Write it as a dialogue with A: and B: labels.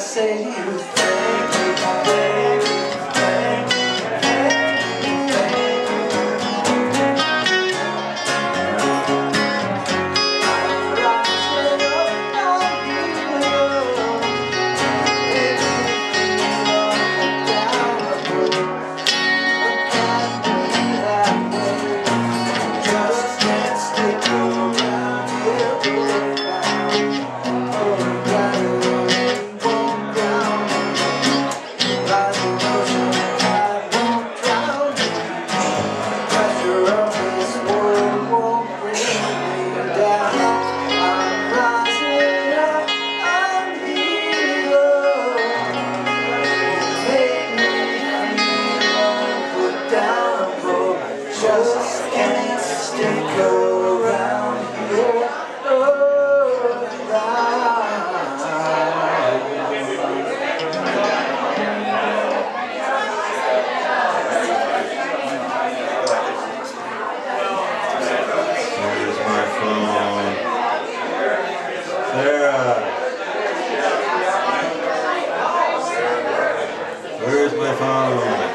A: say to you, thank you, thank you, thank you, thank you, thank you. I'm rising up on you. If you feel down the road, look at me that way. Just can't stick around here. Just can't stick around here.
B: There's my phone. Sarah. Where's my phone?